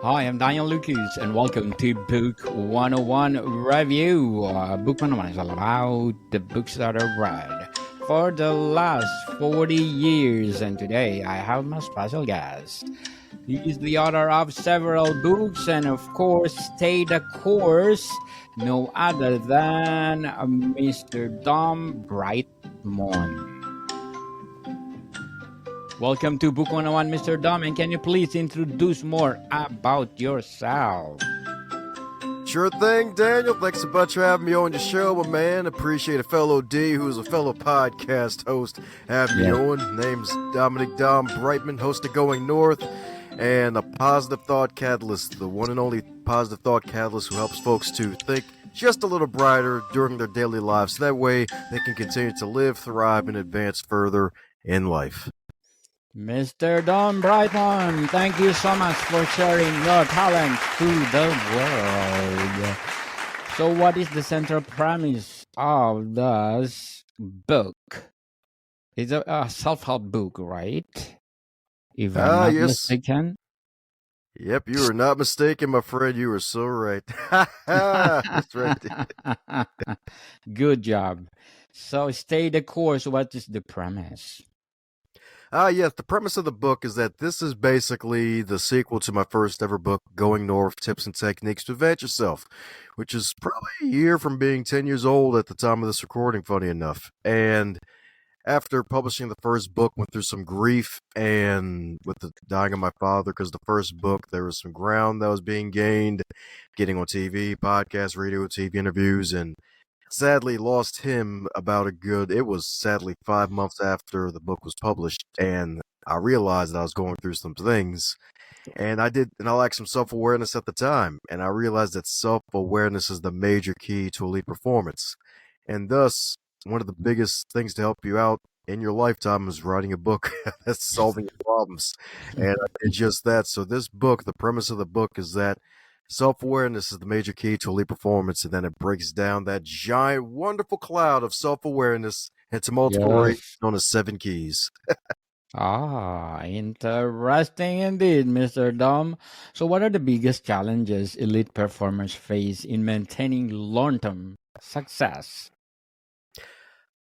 Hi, I'm Daniel Lucas, and welcome to Book 101 Review. Book 101 is all about the books that are read for the last 40 years, and today I have my special guest. He is the author of several books and, of course, Stay the Course, no other than Mr. Dom Brightmon. Welcome to Book 101, Mr. Dom, and can you please introduce more about yourself? Sure thing, Daniel. Thanks a bunch for having me on your show, my man. Appreciate a fellow D who's a fellow podcast host having me on. Name's Dom Brightmon, host of Going North, and a positive thought catalyst, the one and only positive thought catalyst who helps folks to think just a little brighter during their daily lives. So that way they can continue to live, thrive, and advance further in life. Mr. Dom Brightmon, thank you so much for sharing your talent to the world. So, what is the central premise of this book? It's a self-help book, right? If I'm not Yes. mistaken. Yep, you are not mistaken, my friend. You are so right. That's right. Good job. So, stay the course. What is the premise? Yes, the premise of the book is that this is basically the sequel to my first ever book, Going North, Tips and Techniques to Advance Yourself, which is probably a year from being 10 years old at the time of this recording, funny enough. And after publishing the first book, went through some grief and with the dying of my father, because the first book, there was some ground that was being gained, getting on TV, podcasts, radio, TV interviews, and sadly lost him it was sadly 5 months after the book was published, and I realized that I was going through some things, and I lacked some self-awareness at the time, and I realized that self-awareness is the major key to elite performance, and thus one of the biggest things to help you out in your lifetime is writing a book that's solving your problems, and I did just that. So this book, the premise of the book is that self-awareness is the major key to elite performance, and then it breaks down that giant, wonderful cloud of self-awareness into multiple rays Yes. known as 7 keys. Interesting indeed, Mr. Dom. So, what are the biggest challenges elite performers face in maintaining long-term success?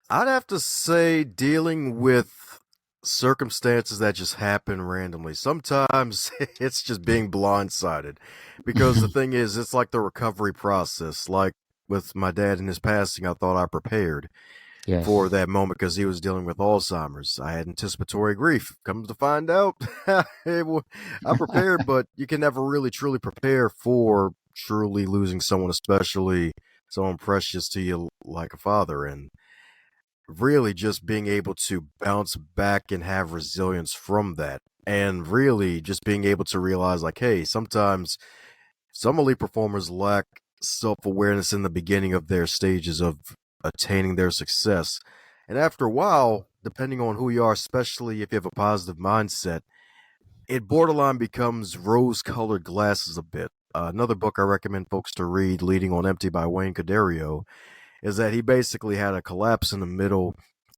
I'd have to say dealing with circumstances that just happen randomly. Sometimes it's just being blindsided, because the thing is, it's like the recovery process. Like with my dad in his passing, I thought I prepared for Yes. that moment because he was dealing with Alzheimer's. I had anticipatory grief. Come to find out, I prepared, but you can never really truly prepare for truly losing someone, especially someone precious to you like a father. And really just being able to bounce back and have resilience from that. And really just being able to realize, like, hey, sometimes some elite performers lack self awareness in the beginning of their stages of attaining their success. And after a while, depending on who you are, especially if you have a positive mindset, it borderline becomes rose colored glasses a bit. Another book I recommend folks to read, Leading on Empty by Wayne Cordeiro, is that he basically had a collapse in the middle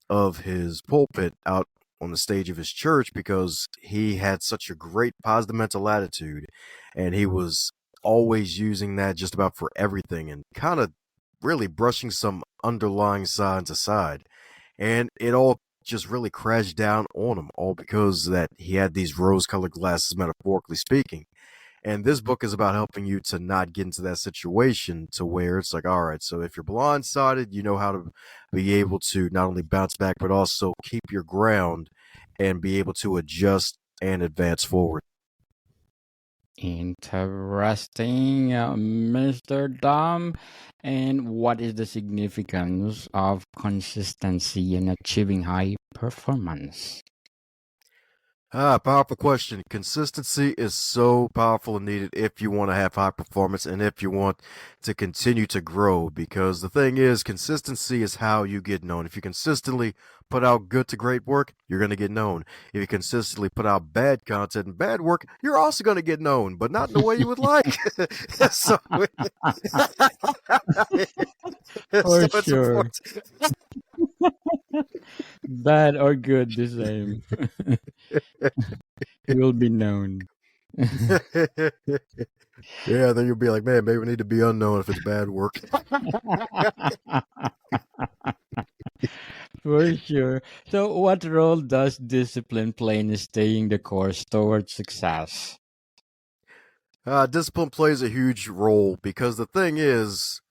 of his pulpit out on the stage of his church because he had such a great positive mental attitude, and he was always using that just about for everything and kind of really brushing some underlying signs aside, and it all just really crashed down on him, all because that he had these rose-colored glasses, metaphorically speaking. And this book is about helping you to not get into that situation to where it's like, all right, so if you're blindsided, you know how to be able to not only bounce back, but also keep your ground and be able to adjust and advance forward. Interesting, Mr. Dom. And what is the significance of consistency in achieving high performance? Powerful question. Consistency is so powerful and needed if you want to have high performance and if you want to continue to grow. Because the thing is, consistency is how you get known. If you consistently put out good to great work, you're going to get known. If you consistently put out bad content and bad work, you're also going to get known, but not in the way you would like. so, For so it's sure. important. Bad or good, the same. He will be known. Yeah, then you'll be like, man, maybe we need to be unknown if it's bad work. For sure. So, what role does discipline play in staying the course towards success? Discipline plays a huge role because the thing is,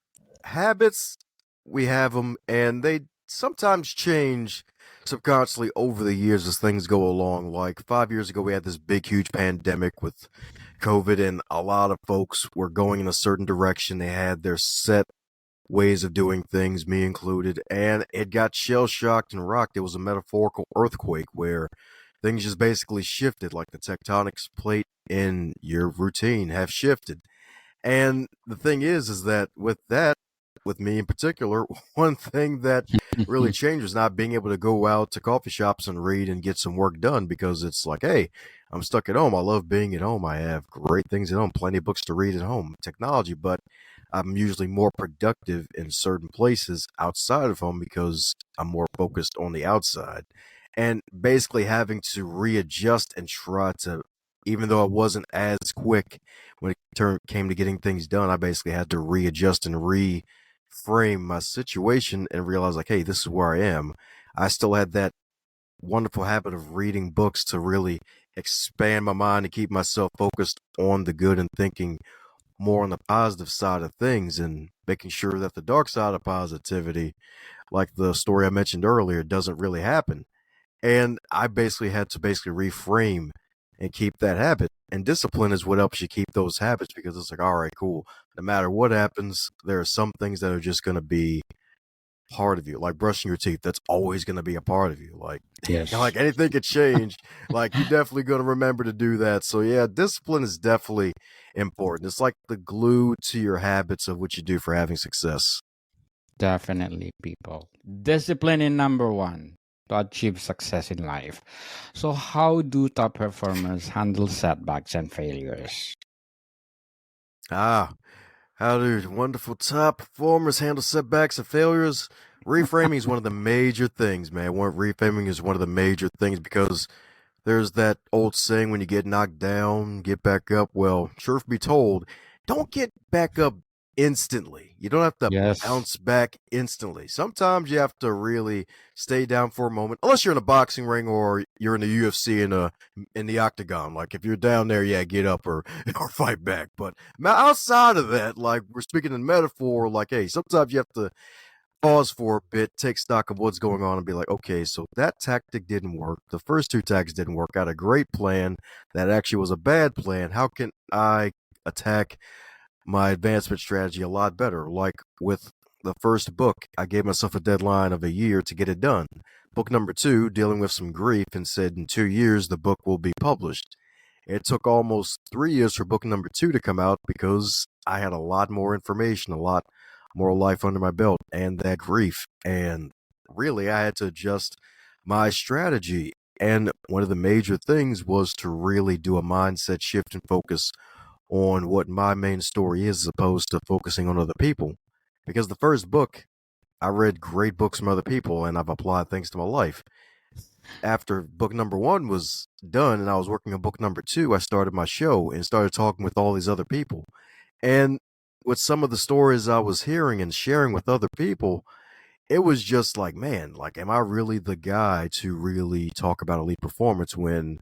habits, we have them, and they sometimes change subconsciously over the years as things go along. Like 5 years ago, we had this big, huge pandemic with COVID, and a lot of folks were going in a certain direction. They had their set ways of doing things, me included, and it got shell shocked and rocked. It was a metaphorical earthquake where things just basically shifted, like the tectonics plate in your routine have shifted. And the thing is that with me in particular, one thing that really changed was not being able to go out to coffee shops and read and get some work done because it's like, hey, I'm stuck at home. I love being at home. I have great things at home, plenty of books to read at home, technology, but I'm usually more productive in certain places outside of home because I'm more focused on the outside. And basically having to readjust and try to, even though I wasn't as quick when came to getting things done, I basically had to readjust and reframe my situation and realize, like, hey, this is where I am. I still had that wonderful habit of reading books to really expand my mind and keep myself focused on the good and thinking more on the positive side of things and making sure that the dark side of positivity, like the story I mentioned earlier, doesn't really happen. And I basically had to reframe and keep that habit. And discipline is what helps you keep those habits because it's like, all right, cool. No matter what happens, there are some things that are just going to be part of you, like brushing your teeth. That's always going to be a part of you. Like, Yes, like anything could change. Like, you're definitely going to remember to do that. So, yeah, discipline is definitely important. It's like the glue to your habits of what you do for having success. definitely, people. Discipline is number one to achieve success in life. So, how do top performers handle setbacks and failures? Ah, how do wonderful top performers handle setbacks and failures? Reframing is one of the major things, man. Reframing is one of the major things because there's that old saying, when you get knocked down, get back up. Well, truth be told, don't get back up instantly. You don't have to Yes, bounce back instantly. Sometimes you have to really stay down for a moment, unless you're in a boxing ring or you're in the UFC in the octagon. Like, if you're down there, yeah, get up or or fight back. But outside of that, like, we're speaking in metaphor, like, hey, sometimes you have to pause for a bit, take stock of what's going on, and be like, okay, so that tactic didn't work. The first two tactics didn't work. I had a great plan that actually was a bad plan. How can I attack my advancement strategy a lot better? Like with the first book, I gave myself a deadline of a year to get it done. Book number two, dealing with some grief, and said in 2 years the book will be published. It took almost 3 years for book number two to come out because I had a lot more information, a lot more life under my belt, and that grief. And really, I had to adjust my strategy. And one of the major things was to really do a mindset shift and focus on what my main story is as opposed to focusing on other people. Because the first book, I read great books from other people and I've applied things to my life. After book number one was done and I was working on book number two, I started my show and started talking with all these other people. And with some of the stories I was hearing and sharing with other people, it was just like, man, like, am I really the guy to really talk about elite performance when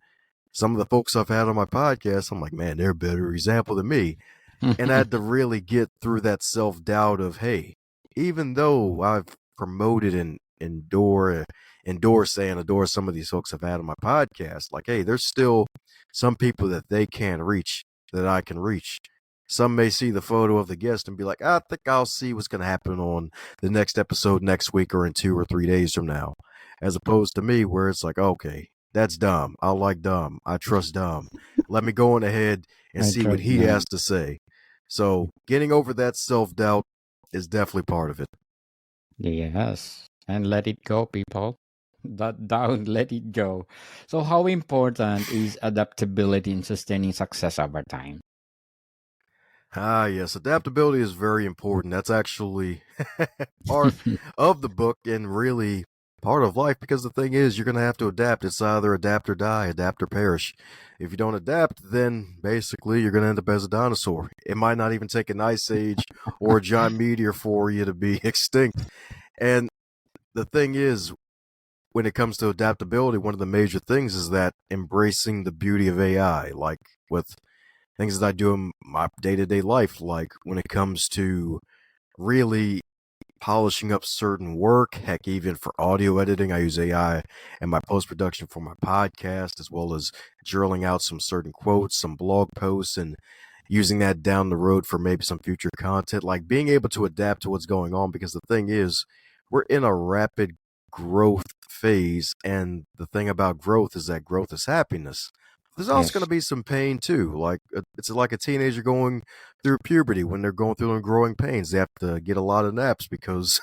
some of the folks I've had on my podcast, I'm like, man, they're a better example than me. And I had to really get through that self doubt of, hey, even though I've promoted and endorse some of these folks I've had on my podcast, like, hey, there's still some people that they can't reach that I can reach. Some may see the photo of the guest and be like, I think I'll see what's going to happen on the next episode next week or in 2 or 3 days from now. As opposed to me, where it's like, okay, that's Dom. I like Dom. I trust Dom. Let me go on ahead and I see what trust he them. has to say. So getting over that self doubt is definitely part of it. Yes, and let it go, people. That down, let it go. So, how important is adaptability in sustaining success over time? Ah, yes, adaptability is very important. That's actually part of the book and really part of life because the thing is, you're going to have to adapt. It's either adapt or die, adapt or perish. If you don't adapt, then basically you're going to end up as a dinosaur. It might not even take an ice age or a giant meteor for you to be extinct. And the thing is, when it comes to adaptability, one of the major things is that embracing the beauty of AI, like with things that I do in my day to day life, like when it comes to really polishing up certain work. Heck, even for audio editing, I use AI and my post production for my podcast, as well as drilling out some certain quotes, some blog posts, and using that down the road for maybe some future content. Like being able to adapt to what's going on, because the thing is, we're in a rapid growth phase, and the thing about growth is that growth is happiness. There's also going Yes. to be some pain too. Like it's like a teenager going through puberty when they're going through their growing pains. They have to get a lot of naps because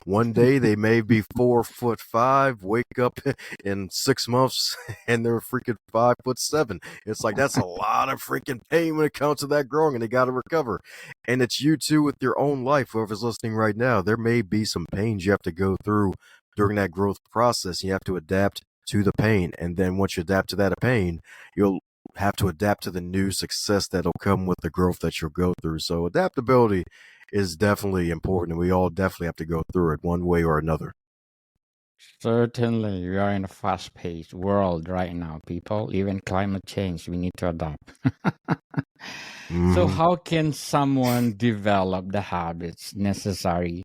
one day they may be 4'5", wake up in 6 months and they're freaking 5'7". It's like that's a lot of freaking pain when it comes to that growing, and they got to recover. And it's you too with your own life. Whoever's listening right now, there may be some pains you have to go through during that growth process. You have to adapt to the pain, and then once you adapt to that pain, you'll have to adapt to the new success that'll come with the growth that you'll go through. So adaptability is definitely important, and we all definitely have to go through it one way or another. Certainly, we are in a fast-paced world right now, people. Even climate change, we need to adapt. So, Hmm. how can someone develop the habits necessary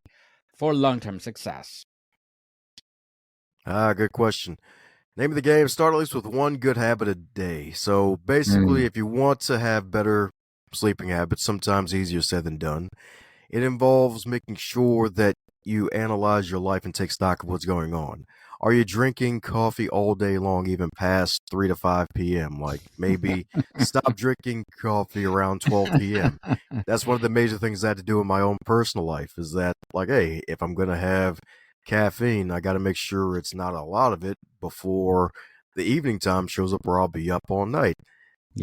for long-term success? Good question. Name of the game, start at least with one good habit a day. So basically, Mm, if you want to have better sleeping habits, sometimes easier said than done. It involves making sure that you analyze your life and take stock of what's going on. Are you drinking coffee all day long, even past 3 to 5 p.m.? Like maybe stop drinking coffee around 12 p.m. That's one of the major things I had to do in my own personal life is that, like, hey, if I'm going to have caffeine, I got to make sure it's not a lot of it before the evening time shows up where I'll be up all night.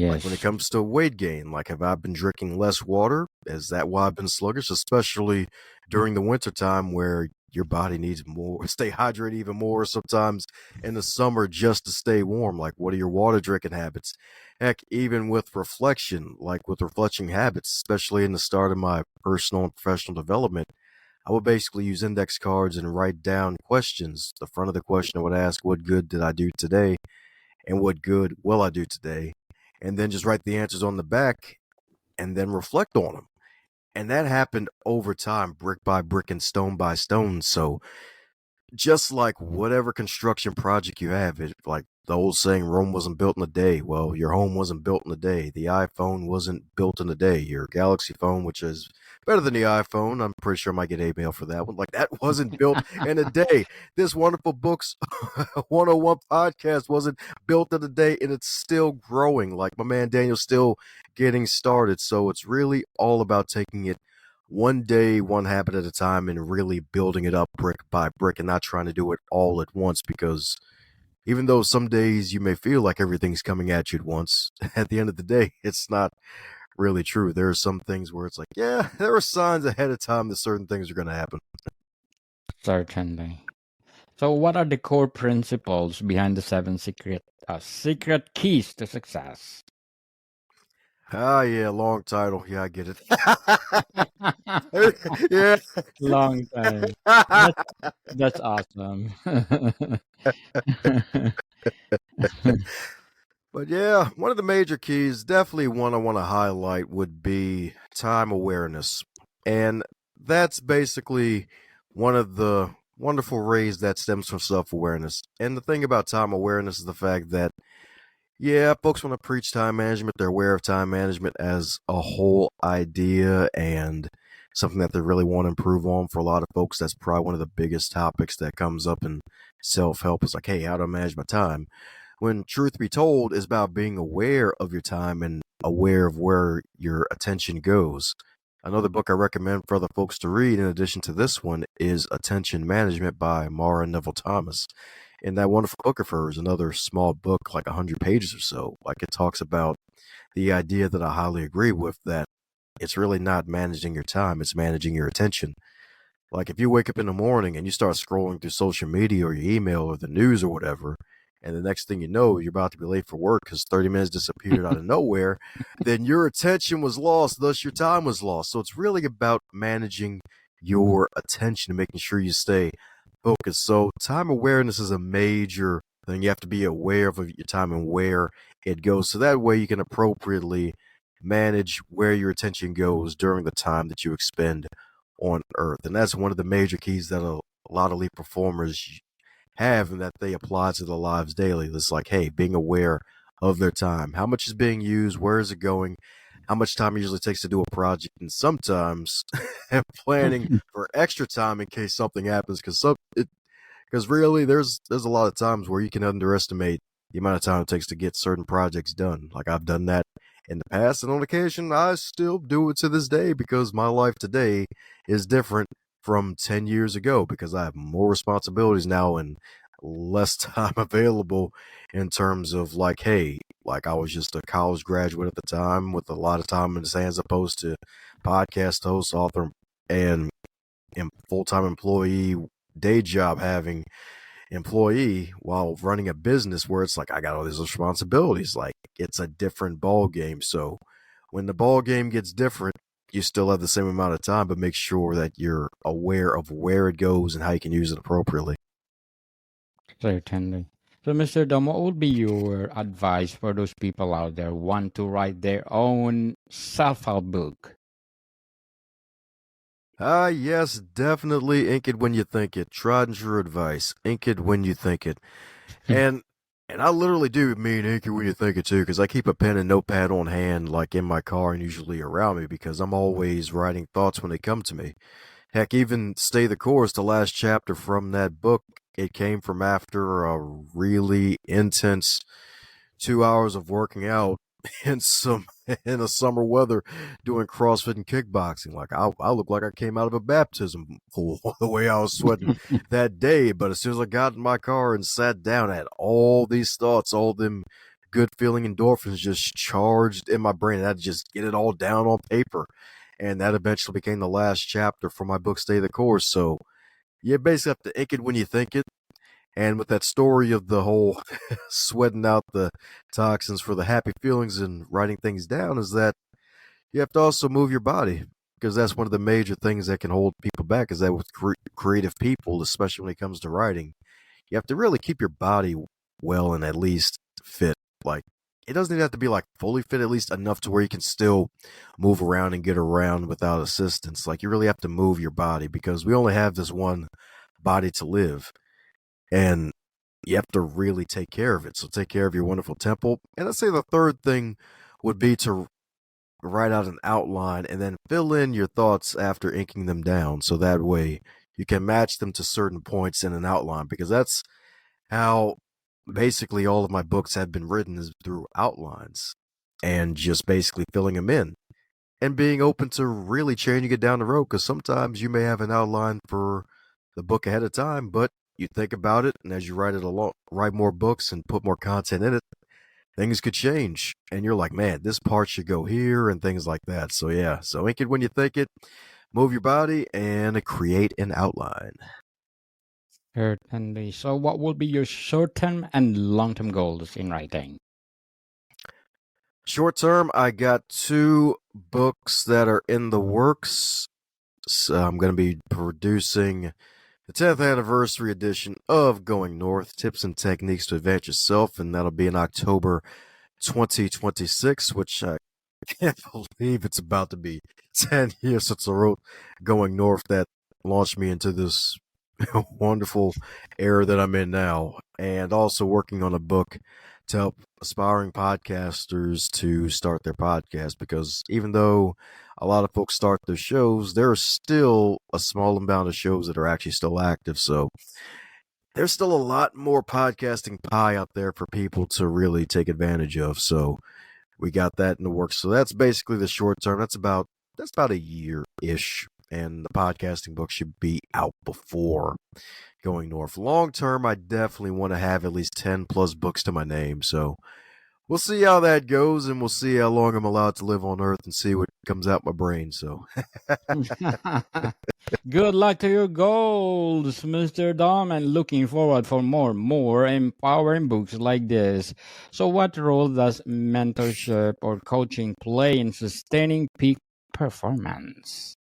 Like when it Yes, comes to weight gain, like have I been drinking less water? Is that why I've been sluggish, especially during the winter time where your body needs more, stay hydrated even more sometimes in the summer just to stay warm? Like what are your water drinking habits? Heck, even with reflection, like with reflection habits, especially in the start of my personal and professional development, I would basically use index cards and write down questions. The front of the question I would ask, what good did I do today? And what good will I do today? And then just write the answers on the back and then reflect on them. And that happened over time, brick by brick and stone by stone. So just like whatever construction project you have, it like the old saying, Rome wasn't built in a day. Well, your home wasn't built in a day. The iPhone wasn't built in a day. Your Galaxy phone, which is better than the iPhone, I'm pretty sure I might get a mail for that one. Like that wasn't built in a day. This wonderful books 101 podcast wasn't built in a day, and it's still growing. Like my man Daniel's still getting started. So it's really all about taking it one day, one habit at a time, and really building it up brick by brick and not trying to do it all at once. Because even though some days you may feel like everything's coming at you at once, at the end of the day, it's not really true. There are some things where it's like, yeah, there are signs ahead of time that certain things are going to happen. certainly. So, what are the core principles behind the seven secret keys to success? Ah, yeah, long title. Yeah, I get it. Yeah. Long time. That's awesome. But yeah, one of the major keys, definitely one I want to highlight, would be time awareness. And that's basically one of the wonderful rays that stems from self awareness. And the thing about time awareness is the fact that, yeah, folks want to preach time management. They're aware of time management as a whole idea and something that they really want to improve on. For a lot of folks, that's probably one of the biggest topics that comes up in self help. It's like, hey, how do I manage my time? When truth be told is about being aware of your time and aware of where your attention goes. Another book I recommend for other folks to read in addition to this one is Attention Management by Mara Neville Thomas. And that wonderful book of hers, another small book, like 100 pages or so, like it talks about the idea that I highly agree with, that it's really not managing your time, it's managing your attention. Like if you wake up in the morning and you start scrolling through social media or your email or the news or whatever, and the next thing you know, you're about to be late for work because 30 minutes disappeared out of nowhere, then your attention was lost, thus your time was lost. So it's really about managing your attention and making sure you stay focused. So time awareness is a major thing. You have to be aware of your time and where it goes. So that way you can appropriately manage where your attention goes during the time that you expend on earth. And that's one of the major keys that a lot of elite performers have and that they apply to their lives daily. It's like, hey, being aware of their time. How much is being used? Where is it going? How much time it usually takes to do a project? And sometimes planning for extra time in case something happens. Because really, there's a lot of times where you can underestimate the amount of time it takes to get certain projects done. Like I've done that in the past, and on occasion, I still do it to this day because my life today is different from 10 years ago because I have more responsibilities now and less time available in terms of like, hey, like I was just a college graduate at the time with a lot of time in his hands opposed to podcast host, author, and full-time employee day job having employee while running a business where it's like I got all these responsibilities. Like it's a different ball game. So when the ball game gets different, you still have the same amount of time, but make sure that you're aware of where it goes and how you can use it appropriately. Certainly. So, Mr. Dom, what would be your advice for those people out there who want to write their own self-help book? Yes, definitely ink it when you think it. Tried and true advice. Ink it when you think it. And and I literally do mean ink it when you think it too, because I keep a pen and notepad on hand, like in my car and usually around me, because I'm always writing thoughts when they come to me. Heck, even Stay the Course, the last chapter from that book, it came from after a really intense 2 hours of working out in some in the summer weather doing CrossFit and kickboxing. Like I look like I came out of a baptism pool the way I was sweating that day. But as soon as I got in my car and sat down, I had all these thoughts, all them good feeling endorphins just charged in my brain. I had to just get it all down on paper. And that eventually became the last chapter for my book, Stay the Course. So you basically have to ink it when you think it. And with that story of the whole sweating out the toxins for the happy feelings and writing things down, is that you have to also move your body because that's one of the major things that can hold people back. Is that with creative people, especially when it comes to writing, you have to really keep your body well and at least fit. Like it doesn't even have to be like fully fit, at least enough to where you can still move around and get around without assistance. Like you really have to move your body because we only have this one body to live. And you have to really take care of it. So take care of your wonderful temple. And I'd say the third thing would be to write out an outline and then fill in your thoughts after inking them down. So that way you can match them to certain points in an outline because that's how basically all of my books have been written is through outlines and just basically filling them in and being open to really changing it down the road because sometimes you may have an outline for the book ahead of time, but you think about it, and as you write it along, write more books and put more content in it, things could change, and you're like, man, this part should go here, and things like that. So yeah, so ink it when you think it, move your body, and create an outline. Certainly. So, what will be your short-term and long-term goals in writing? Short term, I got two books that are in the works. So I'm going to be producing the 10th anniversary edition of Going North Tips and Techniques to Advance Yourself, and that'll be in October 2026, which I can't believe it's about to be 10 years since I wrote Going North that launched me into this wonderful era that I'm in now. And also working on a book to help aspiring podcasters to start their podcast because even though a lot of folks start their shows, there are still a small amount of shows that are actually still active. So there's still a lot more podcasting pie out there for people to really take advantage of. So we got that in the works. So that's basically the short term. That's about a year ish. And the podcasting book should be out before Going North. Long term, I definitely want to have at least 10 plus books to my name. So we'll see how that goes, and we'll see how long I'm allowed to live on Earth and see what comes out my brain. So Good luck to your goals, Mr. Dom, and looking forward for more empowering books like this. So, what role does mentorship or coaching play in sustaining peak performance?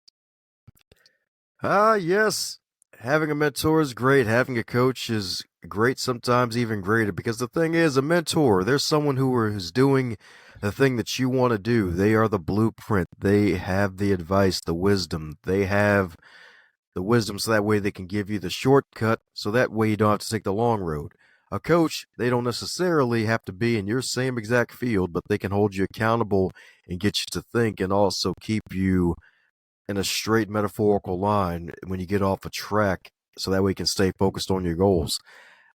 Yes. Having a mentor is great. Having a coach is great, sometimes even greater, because the thing is, a mentor, there's someone who's doing the thing that you want to do. They are the blueprint. They have the advice, the wisdom. They have the wisdom so that way they can give you the shortcut so that way you don't have to take the long road. A coach, they don't necessarily have to be in your same exact field, but they can hold you accountable and get you to think and also keep you in a straight metaphorical line when you get off a track so that way you can stay focused on your goals.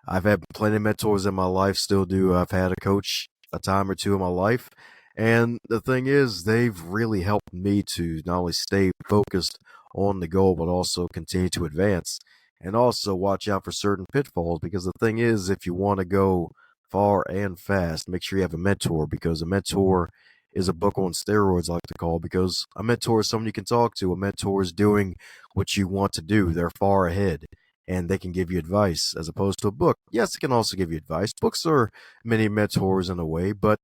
I've had plenty of mentors in my life, still do. I've had a coach a time or two in my life. And the thing is, they've really helped me to not only stay focused on the goal, but also continue to advance and also watch out for certain pitfalls. Because the thing is, if you want to go far and fast, make sure you have a mentor because a mentor is a book on steroids, I like to call, because a mentor is someone you can talk to. A mentor is doing what you want to do. They're far ahead and they can give you advice as opposed to a book. Yes, it can also give you advice. Books are many mentors in a way, but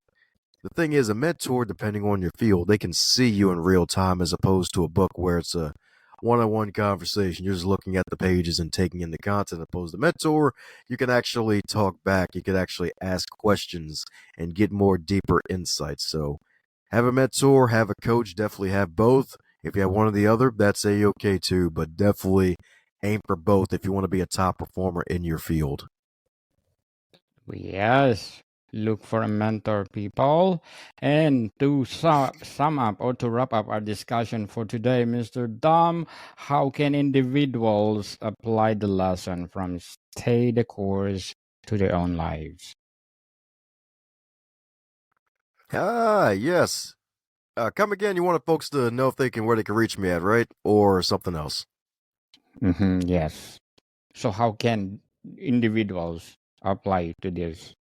the thing is, a mentor, depending on your field, they can see you in real time as opposed to a book where it's a one-on-one conversation. You're just looking at the pages and taking in the content. Opposed to mentor, you can actually talk back. You can actually ask questions and get more deeper insights. So have a mentor, have a coach, definitely have both. If you have one or the other, that's a-okay too, but definitely aim for both if you want to be a top performer in your field. Yes, look for a mentor, people. And to sum up or to wrap up our discussion for today, Mr. Dom, how can individuals apply the lesson from stay the course to their own lives? Yes. Come again. You want folks to know if they can where they can reach me at, right? Or something else. Yes. So, how can individuals apply to this,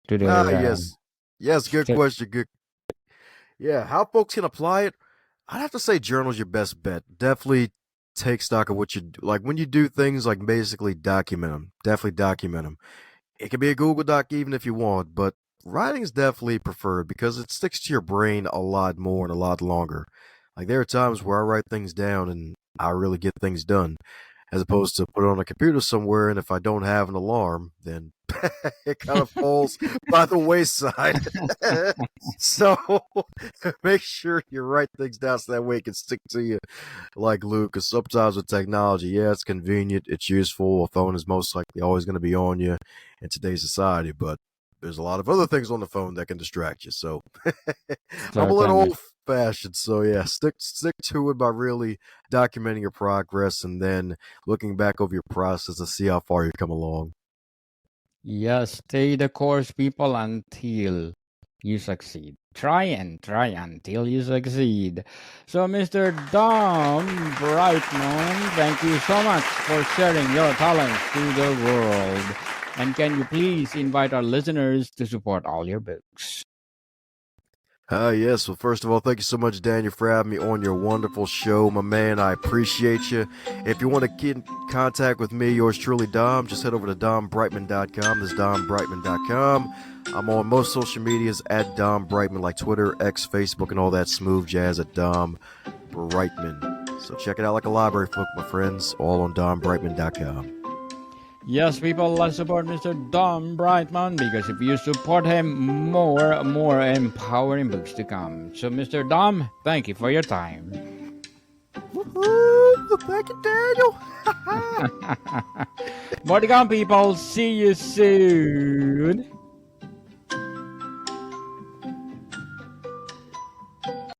to their Yes. Yes, good sta- question. Good. Yeah, how folks can apply it? I'd have to say journal's your best bet. Definitely take stock of what you do. Like when you do things like basically document them. Definitely document them. It can be a Google Doc even if you want, but writing is definitely preferred because it sticks to your brain a lot more and a lot longer. Like there are times where I write things down and I really get things done, as opposed to put it on a computer somewhere and if I don't have an alarm, then it kind of falls by the wayside. So make sure you write things down so that way it can stick to you like glue. Because sometimes with technology, yeah, it's convenient, it's useful. A phone is most likely always going to be on you in today's society, but there's a lot of other things on the phone that can distract you. So I'm a little certainly? old fashioned. So yeah, stick to it by really documenting your progress and then looking back over your process to see how far you've come along. Yes, stay the course, people, until you succeed. Try and try until you succeed. So, Mr. Dom Brightmon, thank you so much for sharing your talents to the world. And can you please invite our listeners to support all your books? Yes. Well, first of all, thank you so much, Daniel, for having me on your wonderful show, my man. I appreciate you. If you want to get in contact with me, yours truly, Dom, just head over to dombrightman.com. This is dombrightman.com. I'm on most social medias at Dom Brightman, like Twitter, X, Facebook, and all that smooth jazz at Dom Brightman. So check it out like a library book, my friends, all on dombrightman.com. Yes, people, let's support Mr. Dom Brightmon because if you support him, more empowering books to come. So, Mr. Dom, thank you for your time. Woohoo! Thank you, Daniel. More to come, people. See you soon.